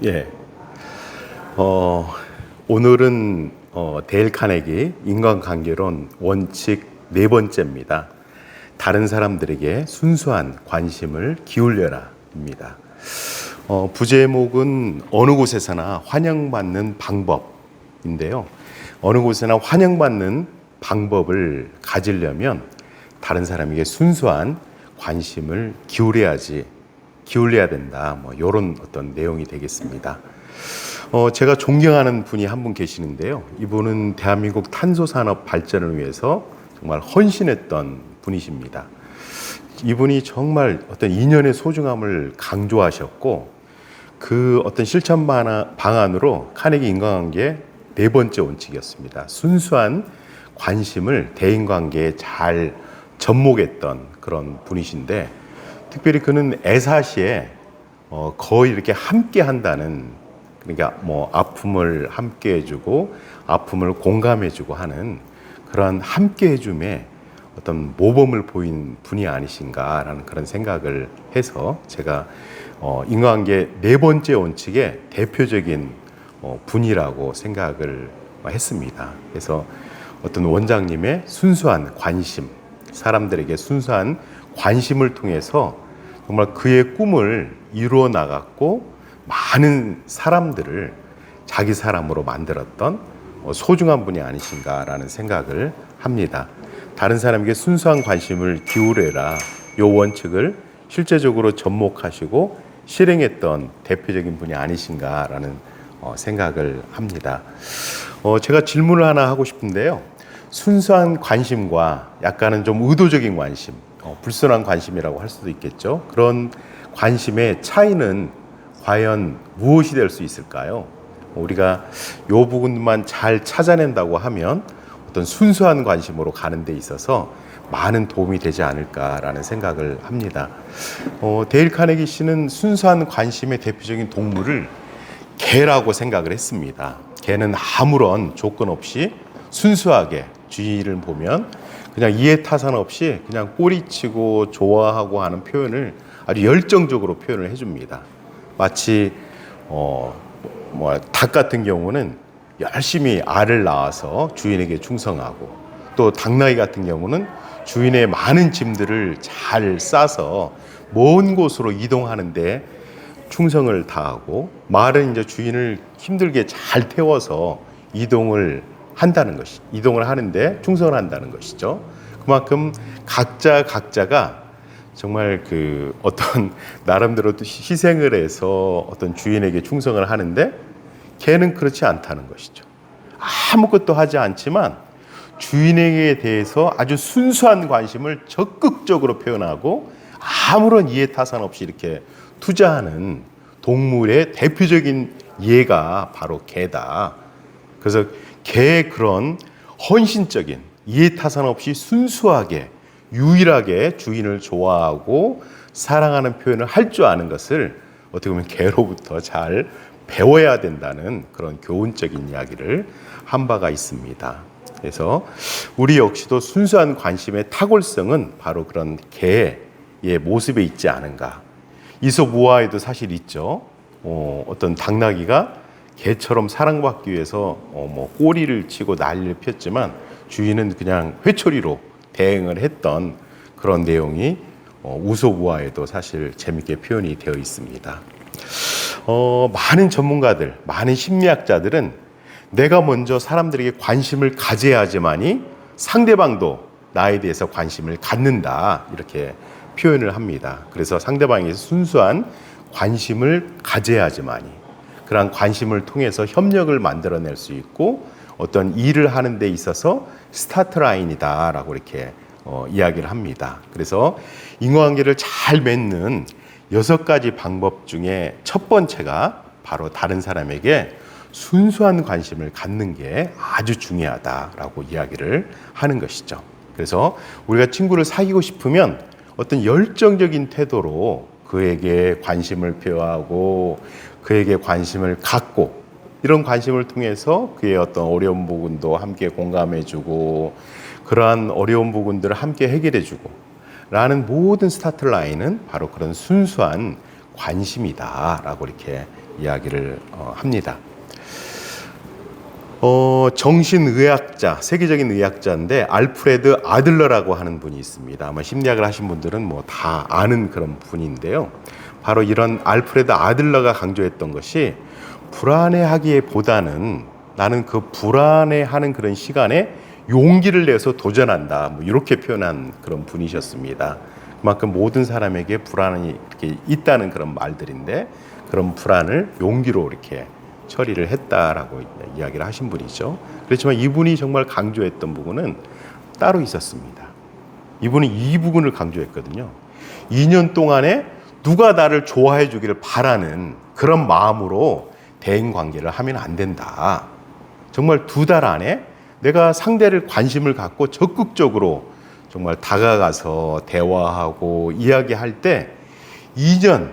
예. 오늘은 데일 카네기 인간관계론 원칙 네 번째입니다. 다른 사람들에게 순수한 관심을 기울여라입니다. 부제목은 어느 곳에서나 환영받는 방법인데요. 어느 곳에나 환영받는 방법을 가지려면 다른 사람에게 순수한 관심을 기울여야 된다. 이런 어떤 내용이 되겠습니다. 제가 존경하는 분이 한 분 계시는데요. 이분은 대한민국 탄소 산업 발전을 위해서 정말 헌신했던 분이십니다. 이분이 정말 어떤 인연의 소중함을 강조하셨고, 그 어떤 실천 방안으로 카네기 인간관계 네 번째 원칙이었습니다. 순수한 관심을 대인관계에 잘 접목했던 그런 분이신데, 특별히 그는 애사시에 거의 이렇게 함께 한다는, 그러니까 아픔을 함께 해주고 아픔을 공감해주고 하는 그런 함께 해줌에 어떤 모범을 보인 분이 아니신가라는 그런 생각을 해서 제가 인간관계 네 번째 원칙의 대표적인 분이라고 생각을 했습니다. 그래서 어떤 원장님의 순수한 관심, 사람들에게 순수한 관심을 통해서 정말 그의 꿈을 이루어 나갔고 많은 사람들을 자기 사람으로 만들었던 소중한 분이 아니신가라는 생각을 합니다. 다른 사람에게 순수한 관심을 기울여라, 이 원칙을 실제적으로 접목하시고 실행했던 대표적인 분이 아니신가라는 생각을 합니다. 제가 질문을 하나 하고 싶은데요. 순수한 관심과 약간은 좀 의도적인 관심, 불순한 관심이라고 할 수도 있겠죠. 그런 관심의 차이는 과연 무엇이 될 수 있을까요? 우리가 이 부분만 잘 찾아낸다고 하면 어떤 순수한 관심으로 가는 데 있어서 많은 도움이 되지 않을까라는 생각을 합니다. 데일 카네기 씨는 순수한 관심의 대표적인 동물을 개라고 생각을 했습니다. 개는 아무런 조건 없이 순수하게 주위를 보면 그냥 이해타산 없이 그냥 꼬리치고 좋아하고 하는 표현을 아주 열정적으로 표현을 해줍니다. 마치 닭 같은 경우는 열심히 알을 낳아서 주인에게 충성하고, 또 당나귀 같은 경우는 주인의 많은 짐들을 잘 싸서 먼 곳으로 이동하는데 충성을 다하고, 말은 이제 주인을 힘들게 잘 태워서 이동을 하는데 충성을 한다는 것이죠. 그만큼 각자가 정말 그 어떤 나름대로 희생을 해서 어떤 주인에게 충성을 하는데, 개는 그렇지 않다는 것이죠. 아무것도 하지 않지만 주인에게 대해서 아주 순수한 관심을 적극적으로 표현하고 아무런 이해타산 없이 이렇게 투자하는 동물의 대표적인 예가 바로 개다. 그래서 개의 그런 헌신적인 이해타산 없이 순수하게 유일하게 주인을 좋아하고 사랑하는 표현을 할 줄 아는 것을 어떻게 보면 개로부터 잘 배워야 된다는 그런 교훈적인 이야기를 한 바가 있습니다. 그래서 우리 역시도 순수한 관심의 탁월성은 바로 그런 개의 모습에 있지 않은가. 이솝 우화에도 사실 있죠. 어떤 당나귀가 개처럼 사랑받기 위해서 꼬리를 치고 난리를 폈지만 주인은 그냥 회초리로 대응을 했던 그런 내용이 이솝 우화에도 사실 재밌게 표현이 되어 있습니다. 많은 전문가들, 많은 심리학자들은 내가 먼저 사람들에게 관심을 가져야지만이 상대방도 나에 대해서 관심을 갖는다, 이렇게 표현을 합니다. 그래서 상대방에게 순수한 관심을 가져야지만이, 그러한 관심을 통해서 협력을 만들어낼 수 있고 어떤 일을 하는 데 있어서 스타트 라인이다라고 이렇게 이야기를 합니다. 그래서 인간관계를 잘 맺는 6가지 방법 중에 첫 번째가 바로 다른 사람에게 순수한 관심을 갖는 게 아주 중요하다라고 이야기를 하는 것이죠. 그래서 우리가 친구를 사귀고 싶으면 어떤 열정적인 태도로 그에게 관심을 표하고 그에게 관심을 갖고, 이런 관심을 통해서 그의 어떤 어려운 부분도 함께 공감해주고 그러한 어려운 부분들을 함께 해결해주고 라는 모든 스타트 라인은 바로 그런 순수한 관심이다라고 이렇게 이야기를 합니다. 정신의학자, 세계적인 의학자인데 알프레드 아들러라고 하는 분이 있습니다. 아마 심리학을 하신 분들은 뭐 다 아는 그런 분인데요. 바로 이런 알프레드 아들러가 강조했던 것이 불안해하기보다는 나는 그 불안해하는 그런 시간에 용기를 내서 도전한다. 뭐 이렇게 표현한 그런 분이셨습니다. 그만큼 모든 사람에게 불안이 이렇게 있다는 그런 말들인데 그런 불안을 용기로 이렇게 처리를 했다라고 이야기를 하신 분이죠. 그렇지만 이분이 정말 강조했던 부분은 따로 있었습니다. 이분은 이 부분을 강조했거든요. 2년 동안에 누가 나를 좋아해 주기를 바라는 그런 마음으로 대인 관계를 하면 안 된다. 정말 2달 안에 내가 상대를 관심을 갖고 적극적으로 정말 다가가서 대화하고 이야기할 때 2년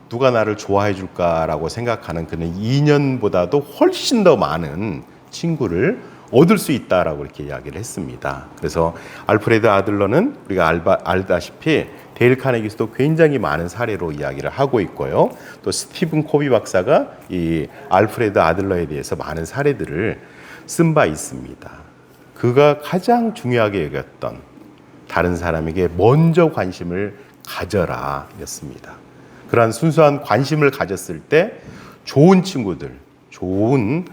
누가 나를 좋아해 줄까라고 생각하는 그는 2년보다도 훨씬 더 많은 친구를 얻을 수 있다라고 이렇게 이야기를 했습니다. 그래서 알프레드 아들러는 우리가 알다시피 데일 카네기에서도 굉장히 많은 사례로 이야기를 하고 있고요. 또 스티븐 코비 박사가 이 알프레드 아들러에 대해서 많은 사례들을 쓴 바 있습니다. 그가 가장 중요하게 여겼던 다른 사람에게 먼저 관심을 가져라 였습니다. 그러한 순수한 관심을 가졌을 때 좋은 친구들, 좋은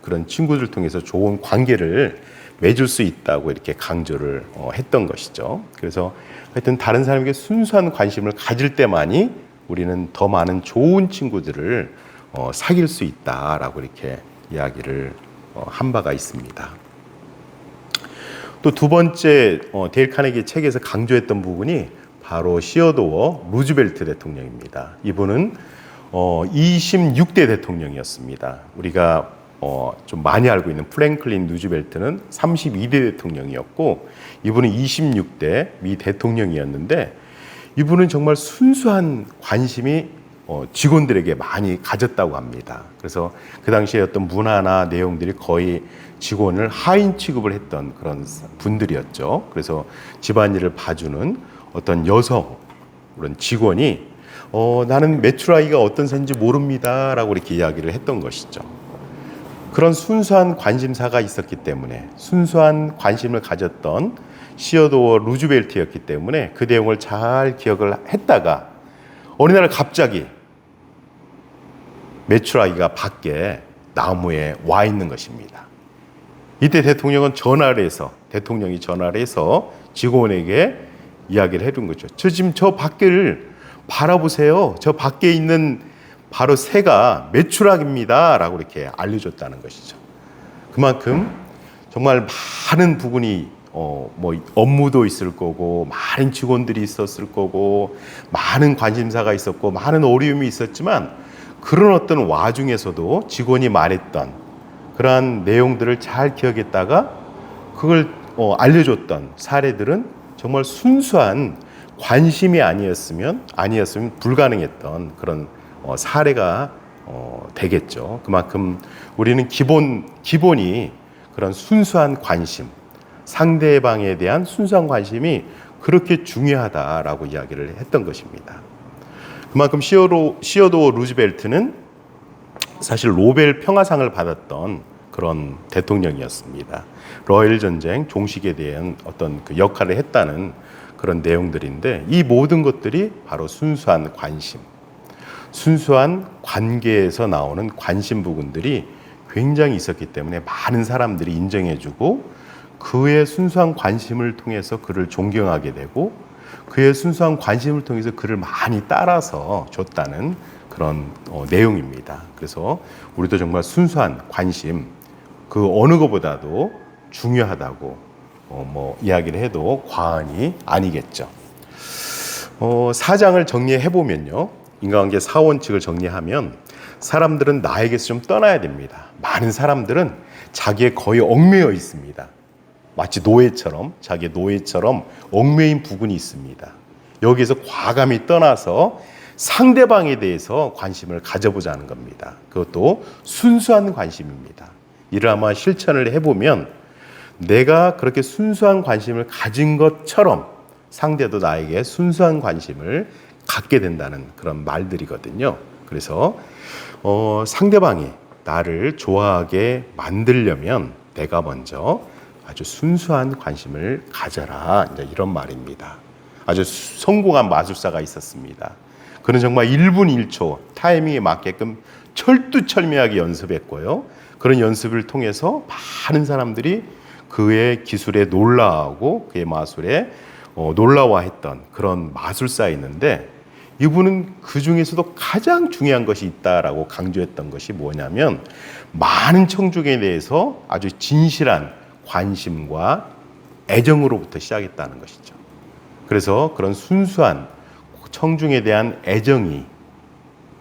그런 친구들 통해서 좋은 관계를 맺을 수 있다고 이렇게 강조를 했던 것이죠. 그래서 하여튼 다른 사람에게 순수한 관심을 가질 때만이 우리는 더 많은 좋은 친구들을 사귈 수 있다라고 이렇게 이야기를 한 바가 있습니다. 또 2번째 데일 카네기 책에서 강조했던 부분이 바로 시어도어 루즈벨트 대통령입니다. 이분은 26대 대통령이었습니다. 우리가 좀 많이 알고 있는 프랭클린 루즈벨트는 32대 대통령이었고 이분은 26대 미 대통령이었는데 이분은 정말 순수한 관심이 직원들에게 많이 가졌다고 합니다. 그래서 그 당시에 어떤 문화나 내용들이 거의 직원을 하인 취급을 했던 그런 분들이었죠. 그래서 집안일을 봐주는 어떤 여성 그런 직원이 나는 메추라기가 어떤 새인지 모릅니다 라고 이렇게 이야기를 했던 것이죠. 그런 순수한 관심사가 있었기 때문에 순수한 관심을 가졌던 시어도어 루즈벨트였기 때문에 그 내용을 잘 기억을 했다가 어느 날 갑자기 메추라기가 밖에 나무에 와 있는 것입니다. 이때 대통령이 전화를 해서 직원에게 이야기를 해준 거죠. 지금 저 밖을 바라보세요. 저 밖에 있는 바로 새가 메추라기입니다 라고 이렇게 알려줬다는 것이죠. 그만큼 정말 많은 부분이 뭐 업무도 있을 거고 많은 직원들이 있었을 거고 많은 관심사가 있었고 많은 어려움이 있었지만 그런 어떤 와중에서도 직원이 말했던 그러한 내용들을 잘 기억했다가 그걸 알려줬던 사례들은 정말 순수한 관심이 아니었으면 불가능했던 그런 사례가 되겠죠. 그만큼 우리는 기본이 그런 순수한 관심, 상대방에 대한 순수한 관심이 그렇게 중요하다라고 이야기를 했던 것입니다. 그만큼 시어도어 루즈벨트는 사실 노벨 평화상을 받았던 그런 대통령이었습니다. 러일 전쟁 종식에 대한 어떤 그 역할을 했다는 그런 내용들인데 이 모든 것들이 바로 순수한 관심, 순수한 관계에서 나오는 관심 부분들이 굉장히 있었기 때문에 많은 사람들이 인정해주고 그의 순수한 관심을 통해서 그를 존경하게 되고 그의 순수한 관심을 통해서 그를 많이 따라서 줬다는 그런 내용입니다. 그래서 우리도 정말 순수한 관심 그 어느 것보다도 중요하다고 이야기를 해도 과언이 아니겠죠. 사장을 정리해 보면요, 인간관계 4원칙을 정리하면 사람들은 나에게서 좀 떠나야 됩니다. 많은 사람들은 자기에 거의 얽매여 있습니다. 마치 자기의 노예처럼 얽매인 부분이 있습니다. 여기에서 과감히 떠나서 상대방에 대해서 관심을 가져보자는 겁니다. 그것도 순수한 관심입니다. 이를 아마 실천을 해보면 내가 그렇게 순수한 관심을 가진 것처럼 상대도 나에게 순수한 관심을 갖게 된다는 그런 말들이거든요. 그래서 상대방이 나를 좋아하게 만들려면 내가 먼저 아주 순수한 관심을 가져라. 이제 이런 말입니다. 아주 성공한 마술사가 있었습니다. 그는 정말 1분 1초 타이밍에 맞게끔 철두철미하게 연습했고요. 그런 연습을 통해서 많은 사람들이 그의 기술에 놀라하고 그의 마술에 놀라워했던 그런 마술사였는데, 이분은 그 중에서도 가장 중요한 것이 있다라고 강조했던 것이 뭐냐면, 많은 청중에 대해서 아주 진실한 관심과 애정으로부터 시작했다는 것이죠. 그래서 그런 순수한 청중에 대한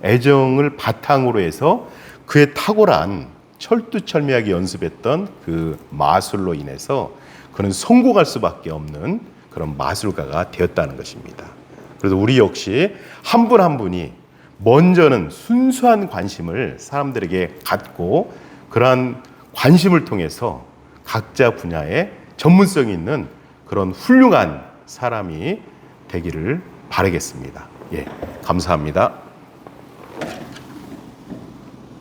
애정을 바탕으로 해서 그의 탁월한 철두철미하게 연습했던 그 마술로 인해서 그는 성공할 수밖에 없는 그런 마술가가 되었다는 것입니다. 그래서 우리 역시 한 분 한 분이 먼저는 순수한 관심을 사람들에게 갖고, 그러한 관심을 통해서 각자 분야에 전문성 있는 그런 훌륭한 사람이 되기를 바라겠습니다. 예, 감사합니다.